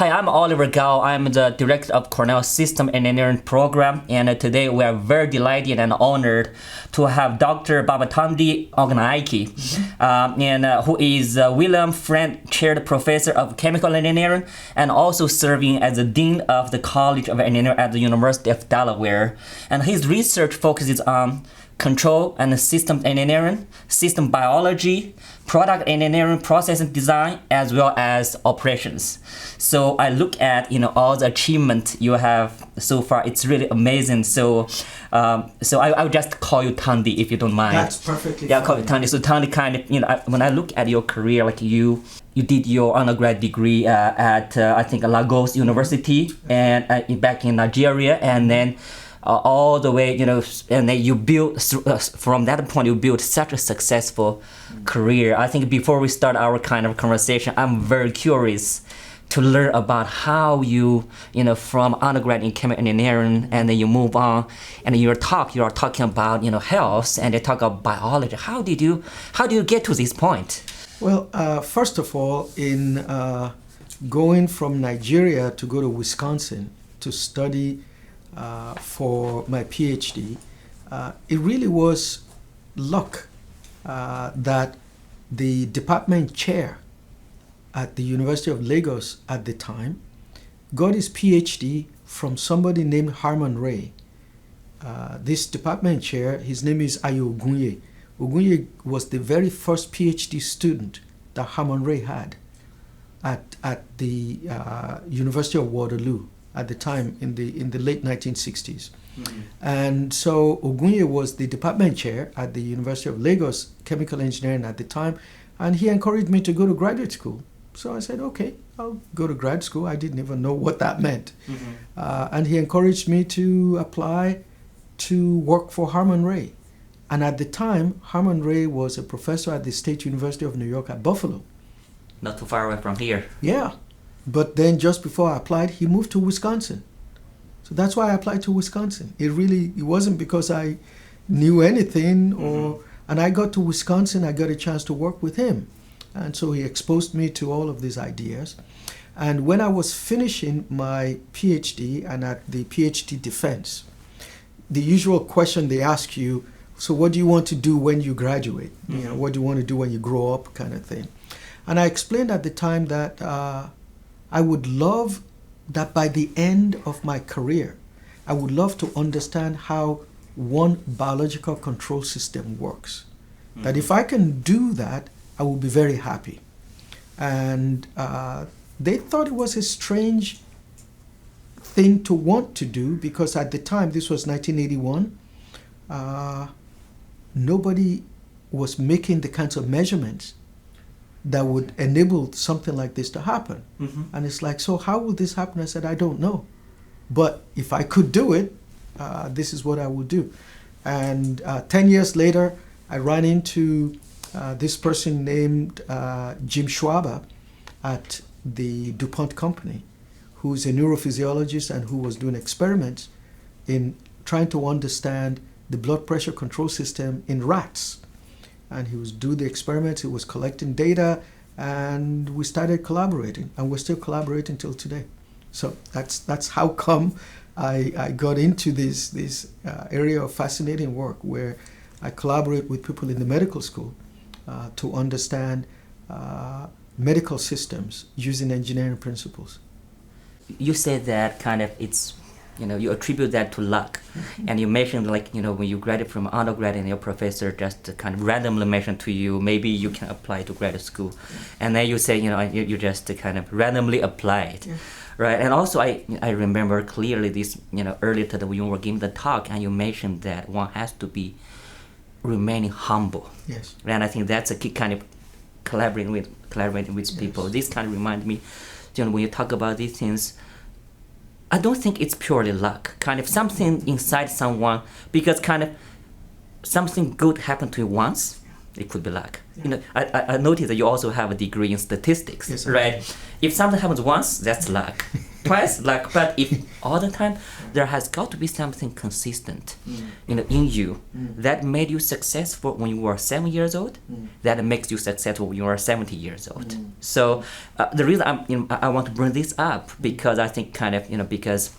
Hi, I'm Oliver Gao. I'm the director of Cornell System Engineering Program, and today we are very delighted and honored to have Dr. Babatunde Ogunnaike, who is William Friend Chaired Professor of Chemical Engineering and also serving as the Dean of the College of Engineering at the University of Delaware. And his research focuses on control and system engineering, system biology, product engineering, process design, as well as operations. So I look at all the achievement you have so far. It's really amazing. So I'll just call you Tunde if you don't mind. That's perfectly fine. I'll call you Tunde. So Tunde kind of when I look at your career, like you did your undergrad degree at I think Lagos University and back in Nigeria, and then all the way, and then you built, from that point, you built such a successful career. I think before we start our kind of conversation, I'm very curious to learn about how you from undergrad in chemical engineering, and then you move on, and you are talking about, health, and you talk about biology. How did you get to this point? Well, first of all, in going from Nigeria to go to Wisconsin to study for my Ph.D., it really was luck that the department chair at the University of Lagos at the time got his Ph.D. from somebody named Harman Ray. This department chair, his name is Ogunnaike. Ogunnaike was the very first Ph.D. student that Harman Ray had at the University of Waterloo at the time in the late 1960s. Mm-hmm. And so Ogunnaike was the department chair at the University of Lagos Chemical Engineering at the time, and he encouraged me to go to graduate school. So I said, okay, I'll go to grad school. I didn't even know what that meant. Mm-hmm. And he encouraged me to apply to work for Harman Ray. And at the time, Harman Ray was a professor at the State University of New York at Buffalo. Not too far away from here. Yeah. But then just before I applied, he moved to Wisconsin. So that's why I applied to Wisconsin. It wasn't because I knew anything and I got to Wisconsin, I got a chance to work with him. And so he exposed me to all of these ideas. And when I was finishing my PhD and at the PhD defense, the usual question they ask you, so what do you want to do when you graduate? Mm-hmm. What do you want to do when you grow up, kind of thing. And I explained at the time that I would love that by the end of my career, I would love to understand how one biological control system works. Mm-hmm. That if I can do that, I will be very happy. And they thought it was a strange thing to want to do because at the time, this was 1981, nobody was making the kinds of measurements that would enable something like this to happen. Mm-hmm. And it's like, so how will this happen? I said, I don't know. But if I could do it, this is what I would do. And 10 years later, I ran into this person named Jim Schwaber at the DuPont company, who's a neurophysiologist and who was doing experiments in trying to understand the blood pressure control system in rats. And he was doing the experiments, he was collecting data, and we started collaborating, and we're still collaborating till today. So that's how come I got into this area of fascinating work where I collaborate with people in the medical school to understand medical systems using engineering principles. You said that kind of it's, you attribute that to luck. Mm-hmm. And you mentioned when you graduate from undergrad and your professor just kind of randomly mentioned to you, maybe you can apply to graduate school. Mm-hmm. And then you say, you just kind of randomly applied. Yeah. Right. And also I remember clearly this, earlier today when you were giving the talk and you mentioned that one has to be remaining humble. Yes. And I think that's a key kind of collaborating with people. Yes. This kind of reminds me, when you talk about these things, I don't think it's purely luck. Kind of something inside someone, because kind of something good happened to you once, it could be luck. I noticed that you also have a degree in statistics, Yes, right? If something happens once, that's luck. Twice, luck. But if all the time, there has got to be something consistent, in you that made you successful when you were 7 years old. That makes you successful when you are 70 years old. So the reason I want to bring this up because I think because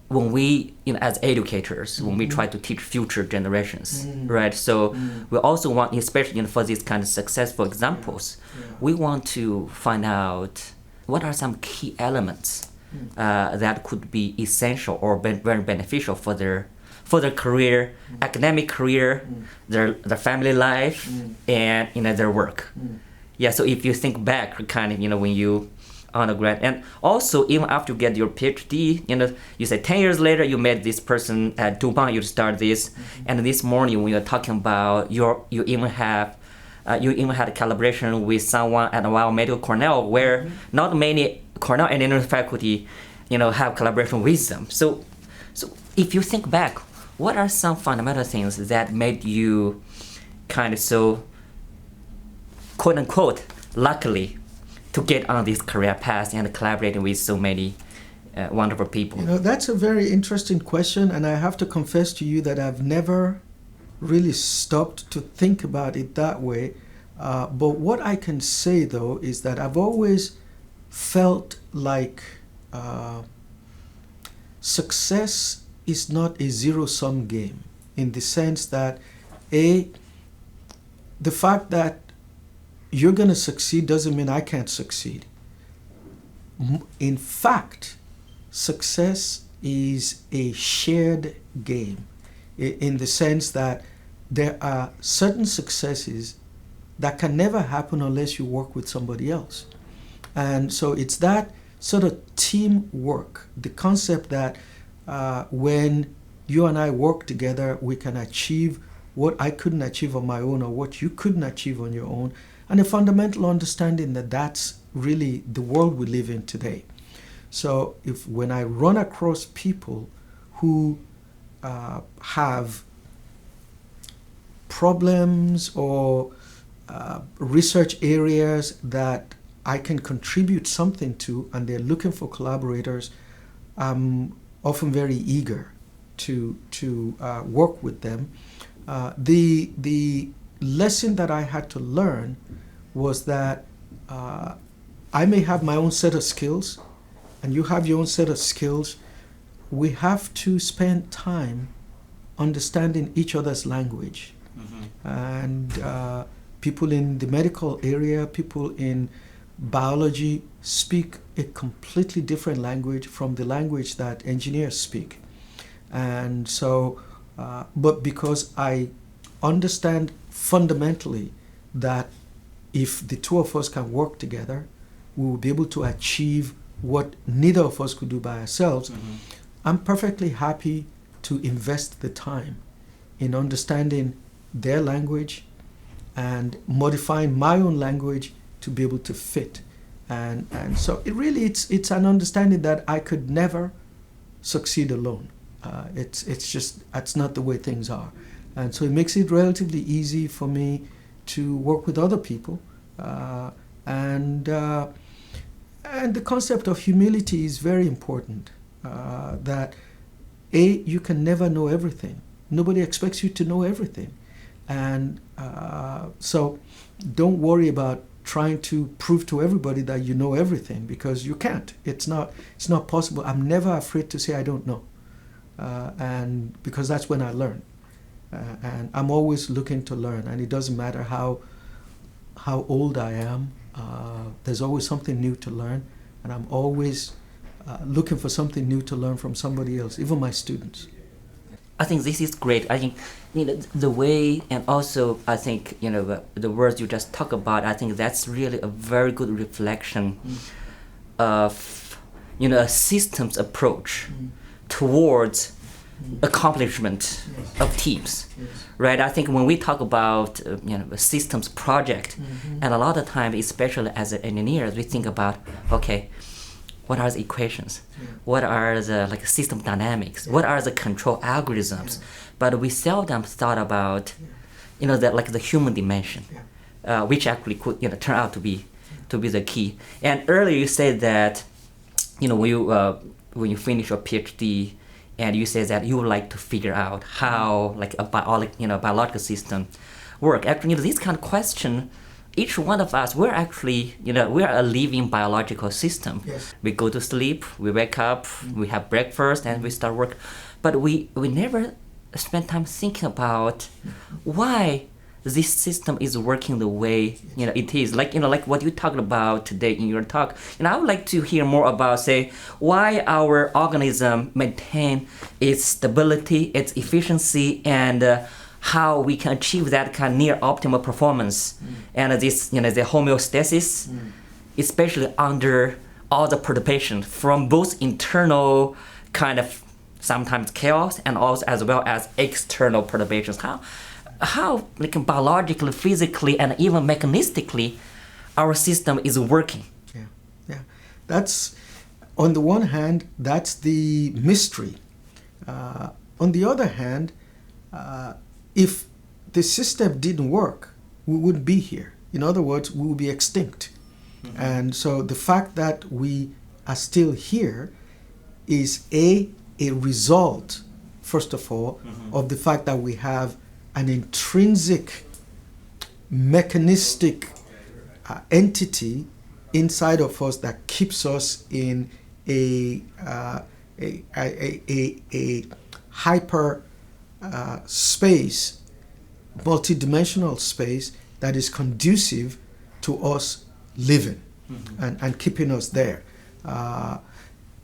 when we, as educators, when we try to teach future generations, right? So we also want, especially for these kind of successful examples, we want to find out what are some key elements that could be essential or very beneficial for their career, academic career, their family life, and their work. Yeah. So if you think back, when you undergrad, and also even after you get your PhD, you say 10 years later you met this person at Dubai, you start this, and this morning when you're talking about you even had a collaboration with someone at biomedical Cornell, where not many Cornell engineering faculty, have collaboration with them. So if you think back, what are some fundamental things that made you so, quote unquote, luckily to get on this career path and collaborating with so many wonderful people? That's a very interesting question, and I have to confess to you that I've never really stopped to think about it that way. But what I can say, though, is that I've always felt like success is not a zero-sum game, in the sense that, the fact that you're going to succeed doesn't mean I can't succeed. In fact, success is a shared game, in the sense that there are certain successes that can never happen unless you work with somebody else. And so it's that sort of teamwork, the concept that when you and I work together, we can achieve what I couldn't achieve on my own or what you couldn't achieve on your own, and a fundamental understanding that that's really the world we live in today. So when I run across people who have problems or research areas that I can contribute something to, and they're looking for collaborators, I'm often very eager to work with them. The lesson that I had to learn was that I may have my own set of skills, and you have your own set of skills. We have to spend time understanding each other's language. And people in the medical area, people in biology speak a completely different language from the language that engineers speak. And so, but because I understand fundamentally that if the two of us can work together, we will be able to achieve what neither of us could do by ourselves. I'm perfectly happy to invest the time in understanding their language and modifying my own language to be able to fit. And so it's an understanding that I could never succeed alone. That's not the way things are. And so it makes it relatively easy for me to work with other people. And the concept of humility is very important. That you can never know everything. Nobody expects you to know everything. And so don't worry about trying to prove to everybody that you know everything, because you can't. It's not possible. I'm never afraid to say I don't know. And because that's when I learn. And I'm always looking to learn, and it doesn't matter how old I am. There's always something new to learn, and I'm always looking for something new to learn from somebody else, even my students. I think this is great. I think the way, and also I think the words you just talk about, I think that's really a very good reflection of a systems approach towards accomplishment of teams. Right? I think when we talk about a systems project, and a lot of time, especially as engineers, we think about, okay, what are the equations? What are the system dynamics? What are the control algorithms? But we seldom thought about that like the human dimension, which actually could turn out to be the key. And earlier you said that when you finish your PhD, and you said that you would like to figure out how like a biological system work. Actually, this kind of question, each one of us, we're actually, we are a living biological system. Yes. We go to sleep, we wake up, we have breakfast, and we start work. But we never spend time thinking about why this system is working the way it is. Like what you talked about today in your talk. And I would like to hear more about, say, why our organism maintain its stability, its efficiency, and how we can achieve that kind of near optimal performance and this the homeostasis, especially under all the perturbation from both internal kind of sometimes chaos and also as well as external perturbations. How like biologically, physically, and even mechanistically our system is working. Yeah. That's, on the one hand, that's the mystery. On the other hand, if the system didn't work, we wouldn't be here. In other words, we would be extinct. And so the fact that we are still here is a result, first of all, of the fact that we have an intrinsic mechanistic entity inside of us that keeps us in a hyper space, multidimensional space that is conducive to us living and keeping us there.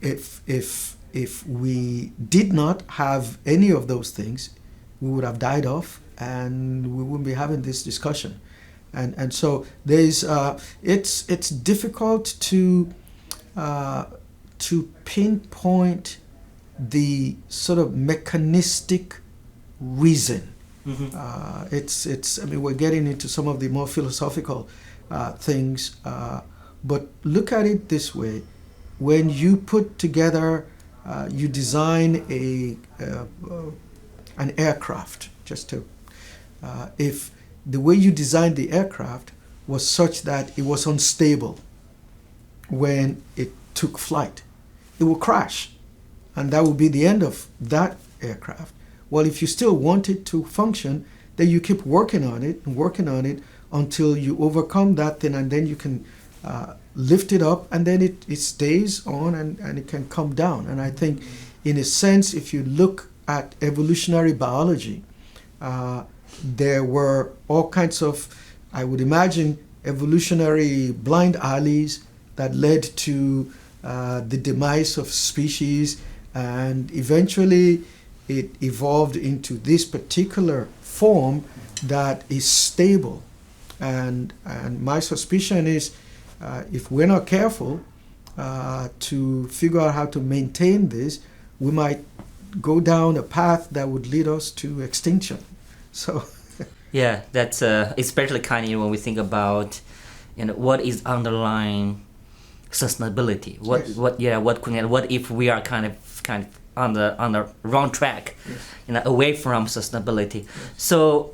If we did not have any of those things, we would have died off and we wouldn't be having this discussion. And so there's it's difficult to pinpoint the sort of mechanistic reason. I mean, we're getting into some of the more philosophical things, but look at it this way: when you put together, you design an aircraft, just to, if the way you designed the aircraft was such that it was unstable when it took flight, it will crash, and that will be the end of that aircraft. Well, if you still want it to function, then you keep working on it until you overcome that thing, and then you can lift it up, and then it stays on and it can come down. And I think, in a sense, if you look at evolutionary biology, there were all kinds of, I would imagine, evolutionary blind alleys that led to the demise of species, and eventually it evolved into this particular form that is stable. And my suspicion is, if we're not careful to figure out how to maintain this, we might go down a path that would lead us to extinction. So yeah, that's especially kind of when we think about what is underlying sustainability. What if we are kind of on the wrong track, away from sustainability. So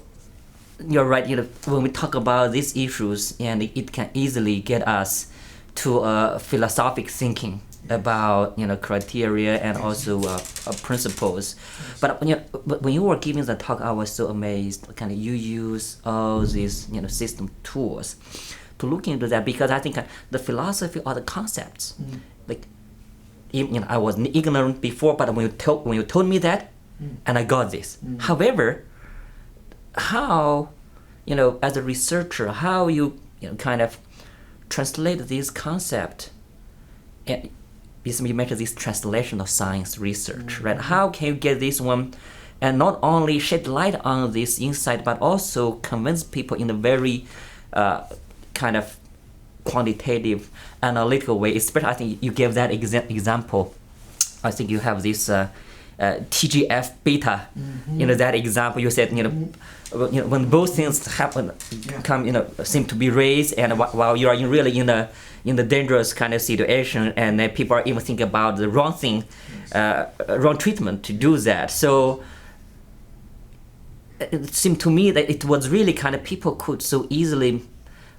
you're right. When we talk about these issues, and it can easily get us to philosophic thinking about criteria and also principles. But when you were giving the talk, I was so amazed. Kind of you use all these system tools to look into that, because I think the philosophy or the concepts, like I was ignorant before, but when you told me that, and I got this. However, how as a researcher, how you kind of translate this concept, and you mentioned this translational science research, right? How can you get this one and not only shed light on this insight, but also convince people in a very kind of quantitative, analytical way? Especially, I think you gave that example. I think you have this TGF beta. That example you said. When both things happen, seem to be raised, and while you are really in the dangerous kind of situation, and then people are even thinking about the wrong thing, wrong treatment to do that. So it seemed to me that it was really kind of people could so easily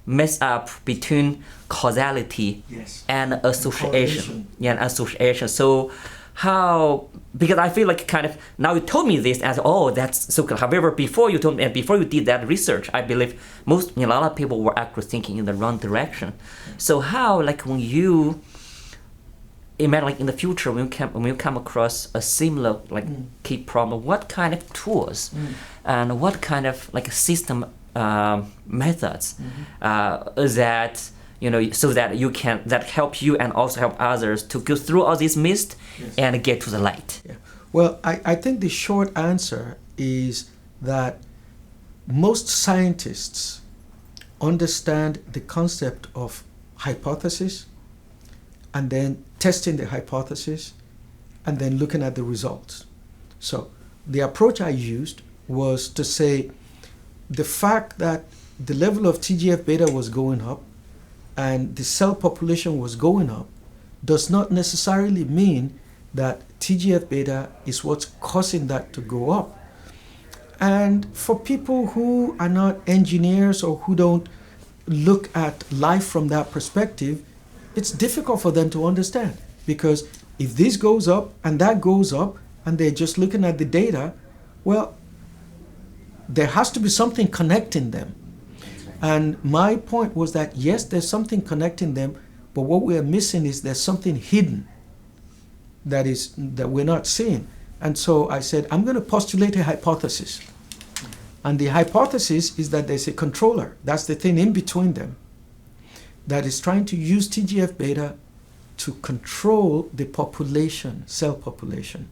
mess up between causality Yes. and association. Correlation. Yeah, and association. So how, because I feel like kind of, now you told me this as, oh, that's so cool. However, before you told me, and before you did that research, I believe a lot of people were actually thinking in the wrong direction. So how, like when you imagine like in the future when you come across a similar like key problem, what kind of tools and what kind of like system methods that so that you can that help you and also help others to go through all this mist and get to the light? Yeah. Well, I think the short answer is that most scientists understand the concept of hypothesis and then testing the hypothesis and then looking at the results. So the approach I used was to say the fact that the level of TGF-beta was going up and the cell population was going up does not necessarily mean that TGF-beta is what's causing that to go up. And for people who are not engineers or who don't look at life from that perspective, it's difficult for them to understand, because if this goes up and that goes up and they're just looking at the data, well, there has to be something connecting them. And my point was that yes, there's something connecting them, but what we are missing is there's something hidden that we're not seeing. And so I said, I'm going to postulate a hypothesis. And the hypothesis is that there's a controller, that's the thing in between them, that is trying to use TGF-beta to control the population, cell population.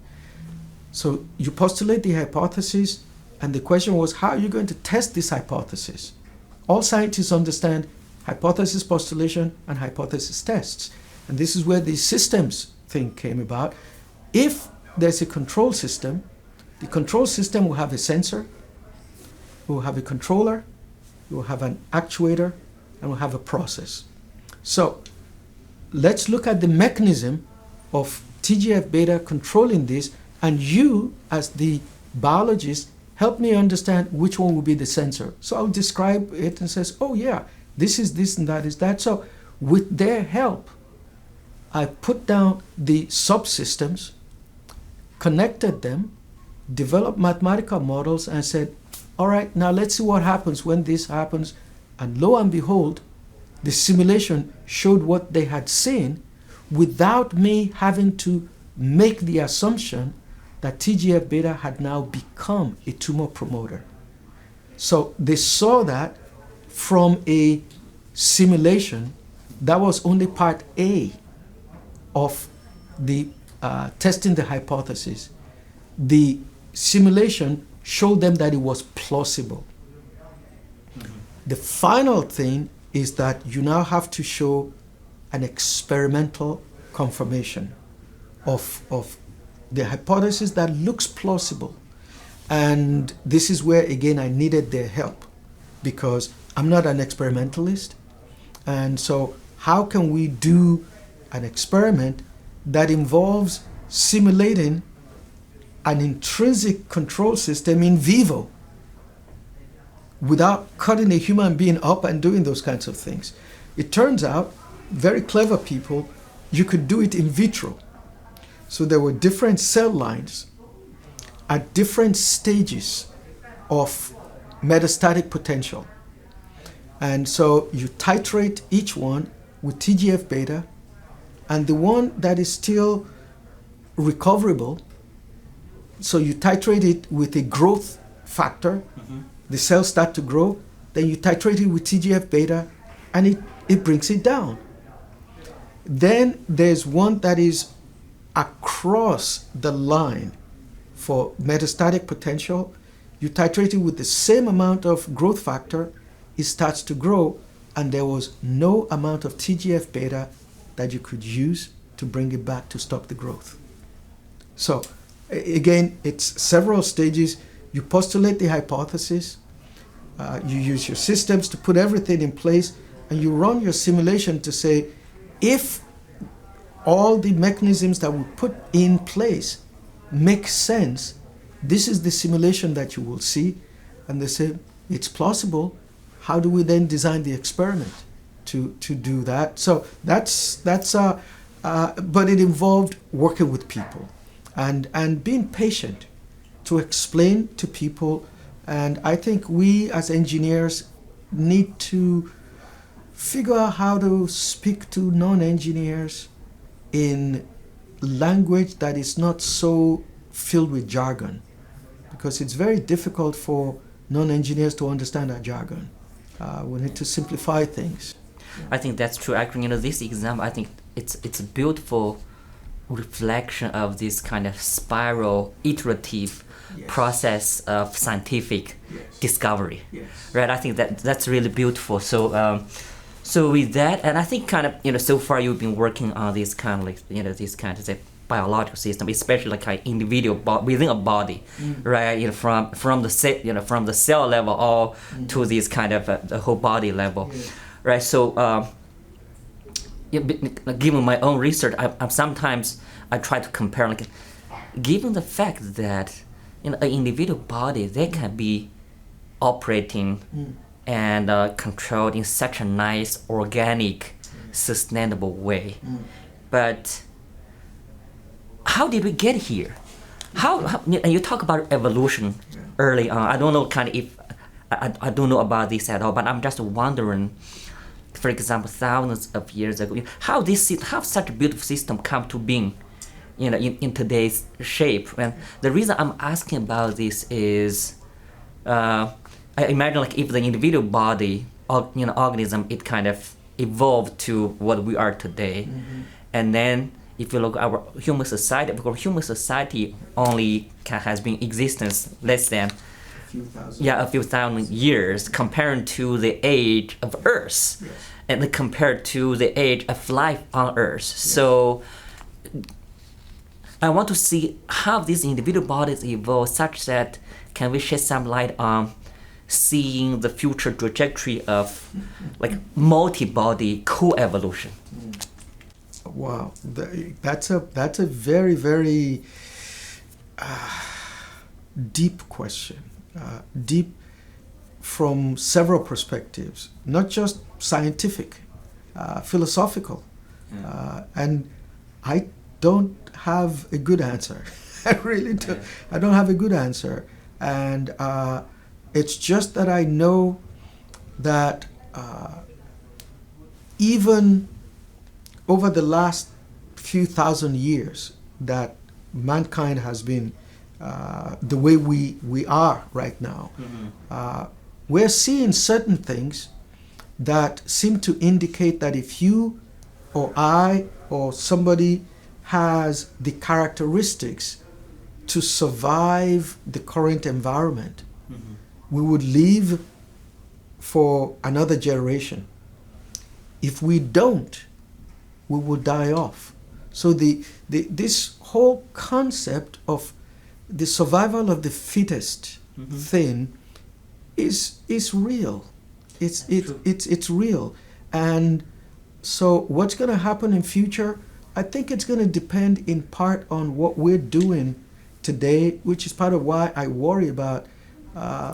So you postulate the hypothesis, and the question was, how are you going to test this hypothesis? All scientists understand hypothesis postulation and hypothesis tests. And this is where the systems thing came about. If there's a control system, the control system will have a sensor, will have a controller, will have an actuator, and will have a process. So let's look at the mechanism of TGF-beta controlling this, and you, as the biologist, help me understand which one will be the sensor. So I'll describe it and says, oh yeah, this is this and that is that. So with their help, I put down the subsystems, connected them, developed mathematical models, and said, all right, now let's see what happens when this happens. And lo and behold, the simulation showed what they had seen without me having to make the assumption that TGF-beta had now become a tumor promoter. So they saw that from a simulation. That was only part A of the testing the hypothesis. The simulation showed them that it was plausible. The final thing is that you now have to show an experimental confirmation of the hypothesis that looks plausible. And this is where, again, I needed their help, because I'm not an experimentalist. And so how can we do an experiment that involves simulating an intrinsic control system in vivo without cutting a human being up and doing those kinds of things? It turns out, very clever people, you could do it in vitro. So there were different cell lines at different stages of metastatic potential. And so you titrate each one with TGF-beta, and the one that is still recoverable, so you titrate it with a growth factor, the cells start to grow, then you titrate it with TGF-beta, and it brings it down. Then there's one that is across the line for metastatic potential. You titrate it with the same amount of growth factor, it starts to grow, and there was no amount of TGF-beta that you could use to bring it back to stop the growth. So again, it's several stages. You postulate the hypothesis, you use your systems to put everything in place, and you run your simulation to say, if all the mechanisms that we put in place make sense, this is the simulation that you will see. and they say it's plausible. How do we then design the experiment to do that? So but it involved working with people and being patient to explain to people. And I think we as engineers need to figure out how to speak to non-engineers in language that is not so filled with jargon, because it's very difficult for non-engineers to understand our jargon. We need to simplify things. I think that's true. Actually, this example, I think it's a beautiful reflection of this kind of spiral, iterative process of scientific discovery. Right? I think that's really beautiful. So with that, and I think kind of so far you've been working on this kind of like this kind of biological system, especially like an individual within a body, right? From the cell, from the cell level all to this kind of the whole body level, right? So given my own research, I sometimes try to compare, like, given the fact that an individual body, they can be operating and controlled in such a nice, organic, sustainable way, but how did we get here? How and you talk about evolution early on. I don't know if I don't know about this at all, but I'm just wondering, for example, thousands of years ago, how such a beautiful system come to being, in today's shape. And the reason I'm asking about this is, I imagine like if the individual body, organism, it kind of evolved to what we are today, and then if you look at our human society, because human society only has been in existence less than a few thousand years, compared to the age of Earth, and compared to the age of life on Earth. So I want to see how these individual bodies evolve, such that can we shed some light on seeing the future trajectory of like multi-body co-evolution. Wow, that's a very, very deep question, deep from several perspectives, not just scientific, philosophical, and I don't have a good answer. I really don't. I don't have a good answer, and it's just that I know that even over the last few thousand years that mankind has been the way we are right now, we're seeing certain things that seem to indicate that if you or I or somebody has the characteristics to survive the current environment, we would live for another generation. If we don't, we will die off. So this whole concept of the survival of the fittest thing is real. It's real. And so what's going to happen in future? I think it's going to depend in part on what we're doing today, which is part of why I worry about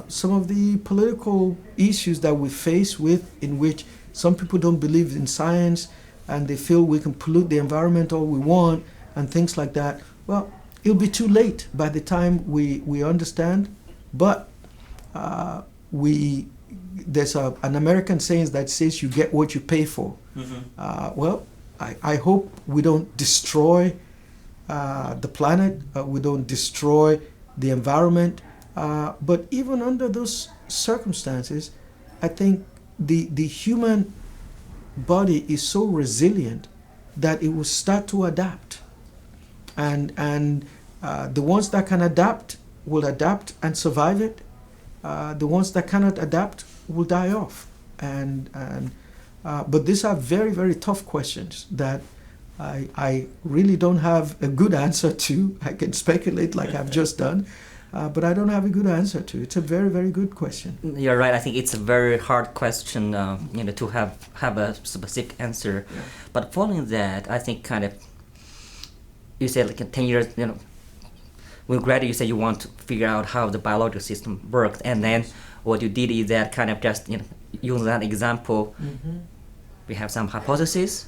some of the political issues that we face with, in which some people don't believe in science and they feel we can pollute the environment all we want and things like that. Well, it'll be too late by the time we understand. But there's an American saying that says you get what you pay for. Well, I hope we don't destroy the planet, we don't destroy the environment. But even under those circumstances, I think the human body is so resilient that it will start to adapt. And the ones that can adapt will adapt and survive it. The ones that cannot adapt will die off. But these are very, very tough questions that I really don't have a good answer to. I can speculate like I've just done, but I don't have a good answer to. It's a very, very good question. You're right. I think it's a very hard question, to have a specific answer. Yeah. But following that, I think kind of, you said like in 10 years, when graduate, you said you want to figure out how the biological system works, and then what you did is that kind of just use that example. We have some hypothesis,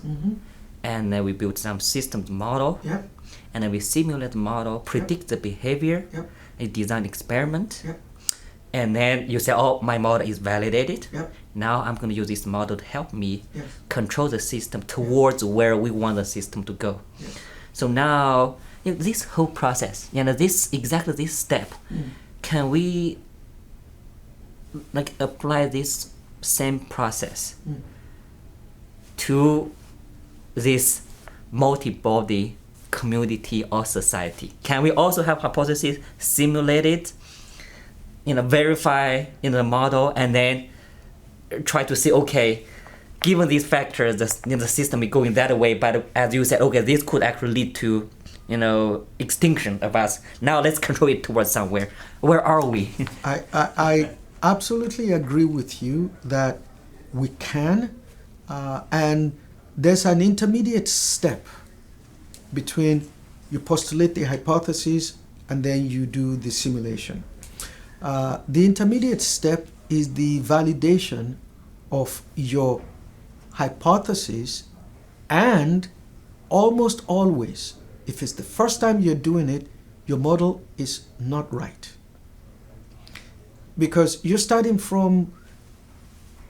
and then we build some systems model, and then we simulate the model, predict the behavior, and design experiment, and then you say, oh, my model is validated. Now I'm going to use this model to help me control the system towards where we want the system to go. So now, this whole process, exactly this step, can we apply this same process to this multi-body community or society? Can we also have hypotheses simulated, verify in the model, and then try to see, okay, given these factors, the system is going that way, but as you said, okay, this could actually lead to extinction of us. Now let's control it towards somewhere. Where are we? I absolutely agree with you that we can, and there's an intermediate step between you postulate the hypothesis and then you do the simulation. The intermediate step is the validation of your hypothesis, and almost always, if it's the first time you're doing it, your model is not right. Because you're starting from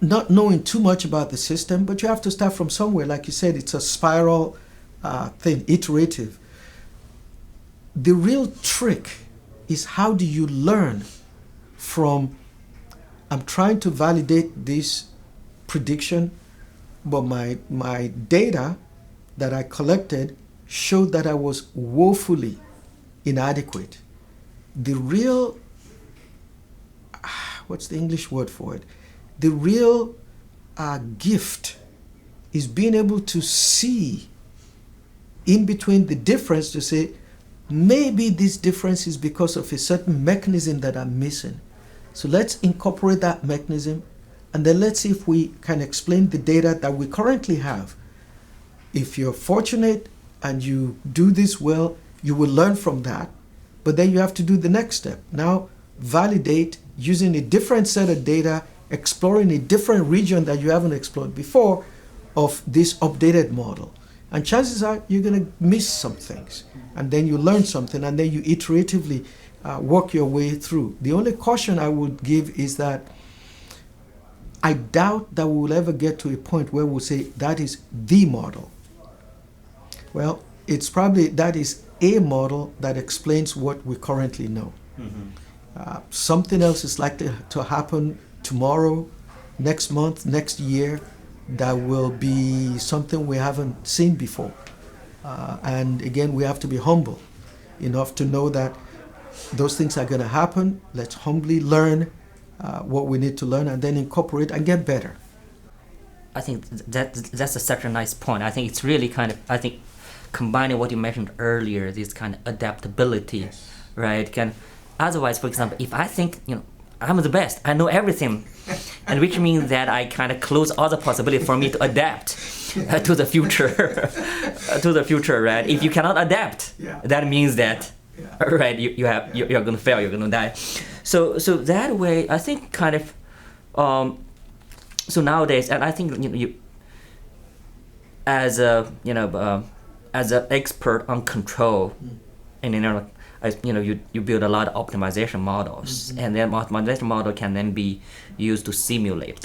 not knowing too much about the system, but you have to start from somewhere. Like you said, it's a spiral thing, iterative. The real trick is, how do you learn from, I'm trying to validate this prediction, but my data that I collected showed that I was woefully inadequate. The real, what's the English word for it? The real gift is being able to see in between the difference, to say, maybe this difference is because of a certain mechanism that I'm missing. So let's incorporate that mechanism, and then let's see if we can explain the data that we currently have. If you're fortunate and you do this well, you will learn from that, but then you have to do the next step. Now, validate using a different set of data, exploring a different region that you haven't explored before of this updated model. And chances are you're going to miss some things, and then you learn something, and then you iteratively work your way through. The only caution I would give is that I doubt that we will ever get to a point where we'll say that is the model. Well, it's probably that is a model that explains what we currently know. Something else is likely to happen tomorrow, next month, next year, that will be something we haven't seen before. And again, we have to be humble enough to know that those things are going to happen. Let's humbly learn what we need to learn, and then incorporate and get better. I think that's such a nice point. I think it's really combining what you mentioned earlier, this kind of adaptability, right? Otherwise, for example, if I think I'm the best, I know everything, and which means that I kind of close all the possibility for me to adapt to the future, right? If you cannot adapt, that means that, right, you're going to fail, you're going to die. So that way, I think so nowadays, and I think you as an expert on control, and you build a lot of optimization models, and then optimization model can then be used to simulate.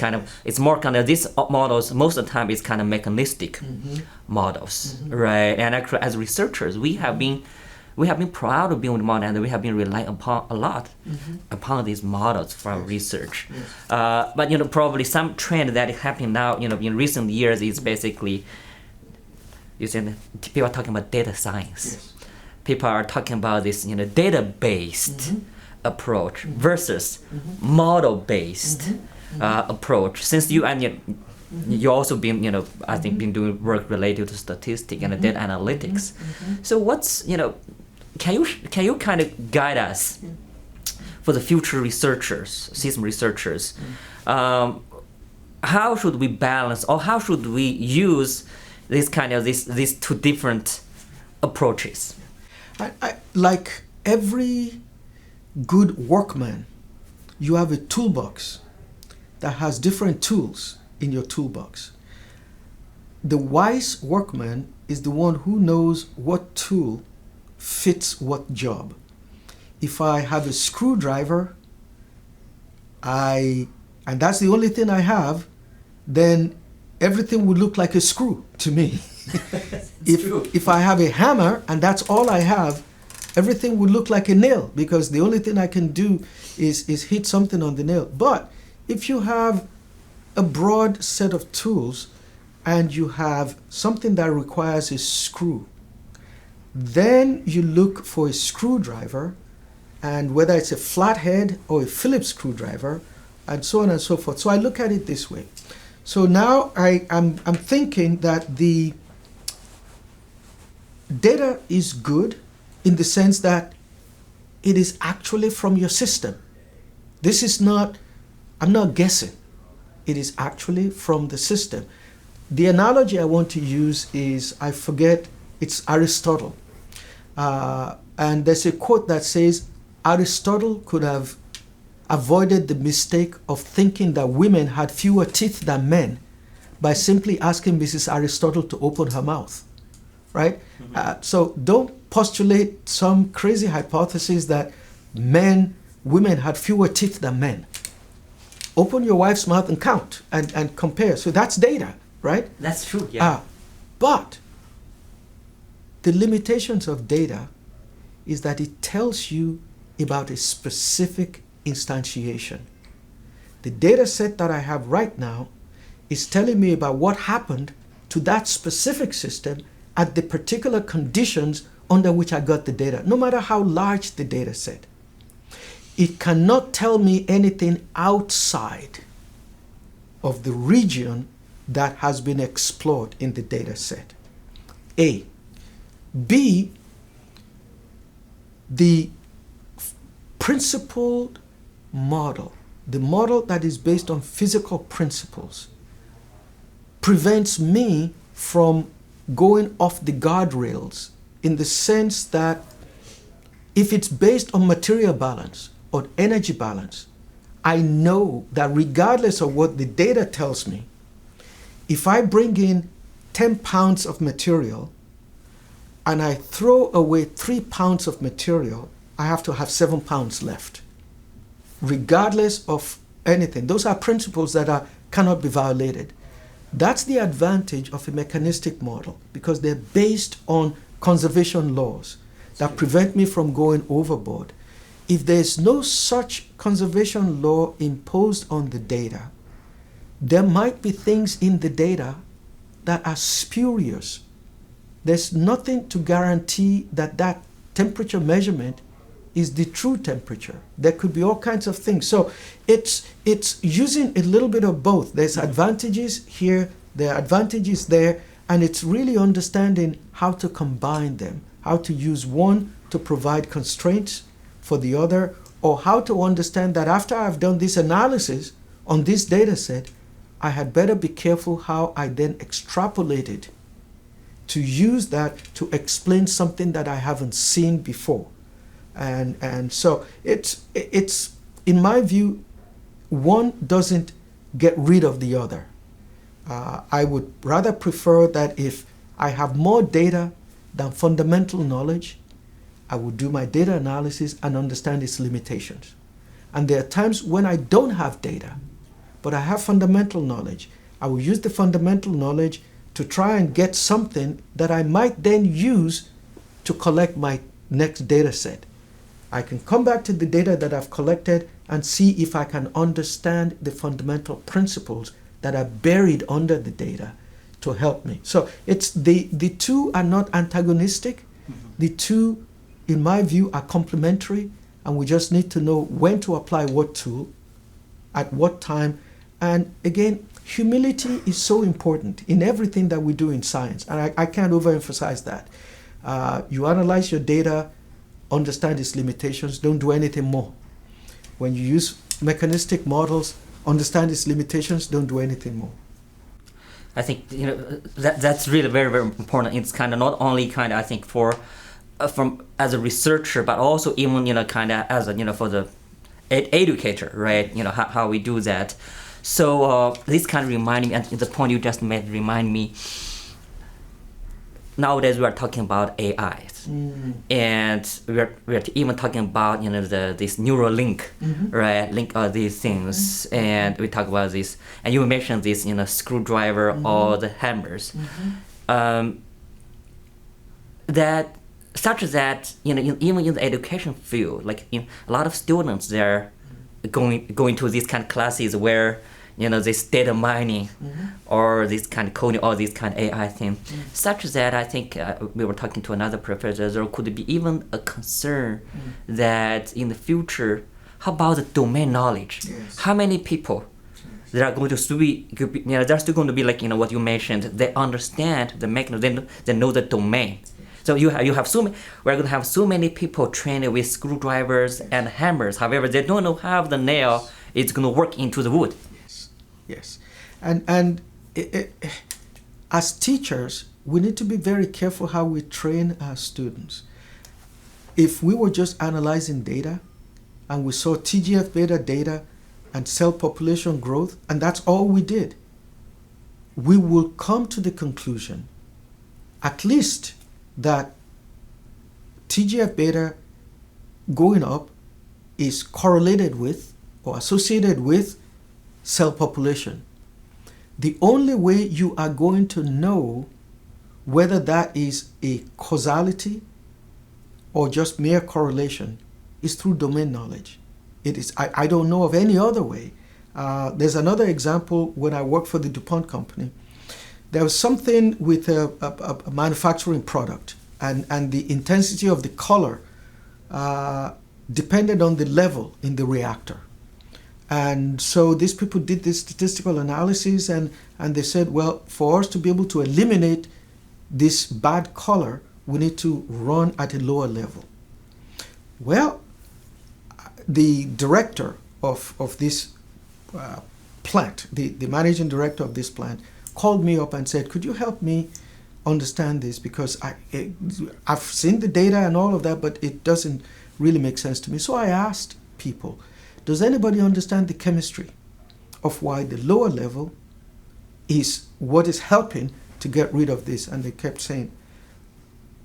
It's more these models most of the time is kind of mechanistic models, right? And actually, as researchers, we have been proud of building models, and we have been relying upon a lot upon these models for our research. But probably some trend that is happening now, in recent years, is basically, people are talking about data science. People are talking about this, data-based approach versus model-based approach. Since you also been, I think, been doing work related to statistics and data analytics. So what's, can you kind of guide us for the future researchers, system researchers? How should we balance, or how should we use these two different approaches? I, like every good workman, you have a toolbox that has different tools in your toolbox. The wise workman is the one who knows what tool fits what job. If I have a screwdriver, and that's the only thing I have, then everything would look like a screw to me. If I have a hammer and that's all I have, everything would look like a nail, because the only thing I can do is hit something on the nail. But if you have a broad set of tools and you have something that requires a screw, then you look for a screwdriver, and whether it's a flathead or a Phillips screwdriver, and so on and so forth. So I look at it this way. So now I'm thinking that the data is good in the sense that it is actually from your system. This is not, I'm not guessing. It is actually from the system. The analogy I want to use is, I forget, it's Aristotle. And there's a quote that says, Aristotle could have avoided the mistake of thinking that women had fewer teeth than men by simply asking Mrs. Aristotle to open her mouth, right? Mm-hmm. So don't postulate some crazy hypothesis that women had fewer teeth than men. Open your wife's mouth and count and compare. So that's data, right? That's true, yeah. But the limitations of data is that it tells you about a specific instantiation. The data set that I have right now is telling me about what happened to that specific system at the particular conditions under which I got the data, no matter how large the data set. It cannot tell me anything outside of the region that has been explored in the data set. A. B, the principled model, the model that is based on physical principles, prevents me from going off the guardrails, in the sense that if it's based on material balance or energy balance, I know that regardless of what the data tells me, if I bring in 10 pounds of material and I throw away 3 pounds of material, I have to have 7 pounds left, regardless of anything. Those are principles that cannot be violated. That's the advantage of a mechanistic model, because they're based on conservation laws that prevent me from going overboard. If there's no such conservation law imposed on the data, there might be things in the data that are spurious. There's nothing to guarantee that that temperature measurement is the true temperature. There could be all kinds of things. So it's using a little bit of both. There's advantages here, there are advantages there, and it's really understanding how to combine them, how to use one to provide constraints for the other, or how to understand that after I've done this analysis on this data set, I had better be careful how I then extrapolate it to use that to explain something that I haven't seen before. And so it's in my view, one doesn't get rid of the other. I would rather prefer that if I have more data than fundamental knowledge, I would do my data analysis and understand its limitations. And there are times when I don't have data, but I have fundamental knowledge. I will use the fundamental knowledge to try and get something that I might then use to collect my next data set. I can come back to the data that I've collected and see if I can understand the fundamental principles that are buried under the data to help me. So it's the two are not antagonistic. Mm-hmm. The two, in my view, are complementary, and we just need to know when to apply what tool, at what time. And again, humility is so important in everything that we do in science, and I can't overemphasize that. You analyze your data, understand its limitations, don't do anything more. When you use mechanistic models, understand its limitations, don't do anything more. I think that's really very, very important. It's kind of not only I think for from as a researcher, but also even kind of as a for the educator, right? How we do that. So this kind of remind me, and the point you just made remind me. Nowadays we are talking about AI, and we're even talking about this neural link, right? Link all these things, and we talk about this. And you mentioned this screwdriver or the hammers, that such that even in the education field, like a lot of students they're going to these kind of classes where this data mining or this kind of coding or this kind of AI thing, such that I think we were talking to another professor, there could be even a concern that in the future, how about the domain knowledge? Yes. How many people they are going to be, they're still going to be like what you mentioned, they understand the mechanism, they know the domain. So you have we're going to have so many people trained with screwdrivers and hammers. However, they don't know how the nail is going to work into the wood. Yes, and as teachers, we need to be very careful how we train our students. If we were just analyzing data, and we saw TGF-beta data and cell population growth, and that's all we did, we will come to the conclusion, at least, that TGF-beta going up is correlated with or associated with cell population. The only way you are going to know whether that is a causality or just mere correlation is through domain knowledge. It is. I don't know of any other way. There's another example when I worked for the DuPont company. There was something with a manufacturing product, and the intensity of the color depended on the level in the reactor. And so these people did this statistical analysis, and they said, well, for us to be able to eliminate this bad color, we need to run at a lower level. Well, the director of this plant, the managing director of this plant, called me up and said, could you help me understand this? Because I've seen the data and all of that, but it doesn't really make sense to me. So I asked people, does anybody understand the chemistry of why the lower level is what is helping to get rid of this? And they kept saying,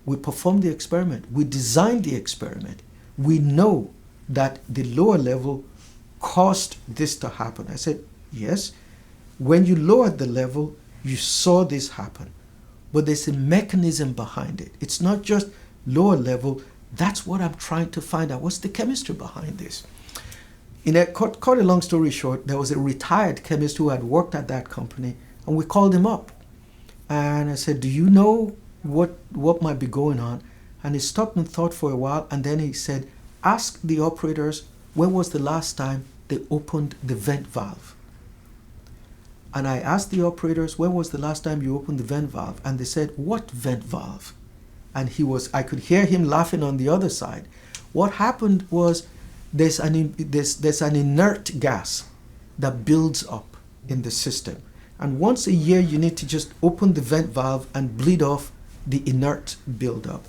we performed the experiment. We designed the experiment. We know that the lower level caused this to happen. I said, yes. When you lowered the level, you saw this happen. But there's a mechanism behind it. It's not just lower level. That's what I'm trying to find out. What's the chemistry behind this? Cut a long story short, there was a retired chemist who had worked at that company, and we called him up. And I said, do you know what might be going on? And he stopped and thought for a while, and then he said, ask the operators, when was the last time they opened the vent valve? And I asked the operators, when was the last time you opened the vent valve? And they said, what vent valve? And I could hear him laughing on the other side. What happened was there's an inert gas that builds up in the system. And once a year, you need to just open the vent valve and bleed off the inert buildup.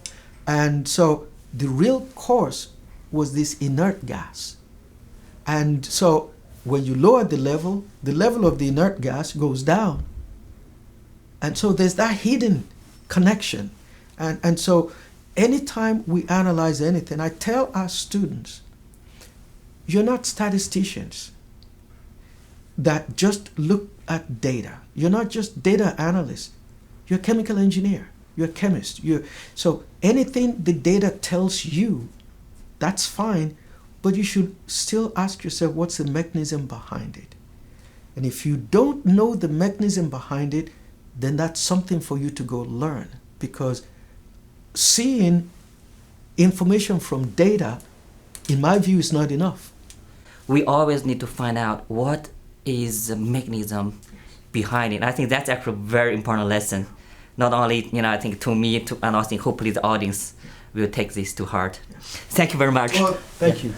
And so the real cause was this inert gas. And so when you lower the level of the inert gas goes down. And so there's that hidden connection. And so anytime we analyze anything, I tell our students, you're not statisticians that just look at data. You're not just data analysts. You're a chemical engineer. You're a chemist. So anything the data tells you, that's fine, but you should still ask yourself, what's the mechanism behind it? And if you don't know the mechanism behind it, then that's something for you to go learn, because seeing information from data, in my view, is not enough. We always need to find out what is the mechanism behind it. I think that's actually a very important lesson. Not only, I think to me, and I think hopefully the audience will take this to heart. Thank you very much. Well, thank you.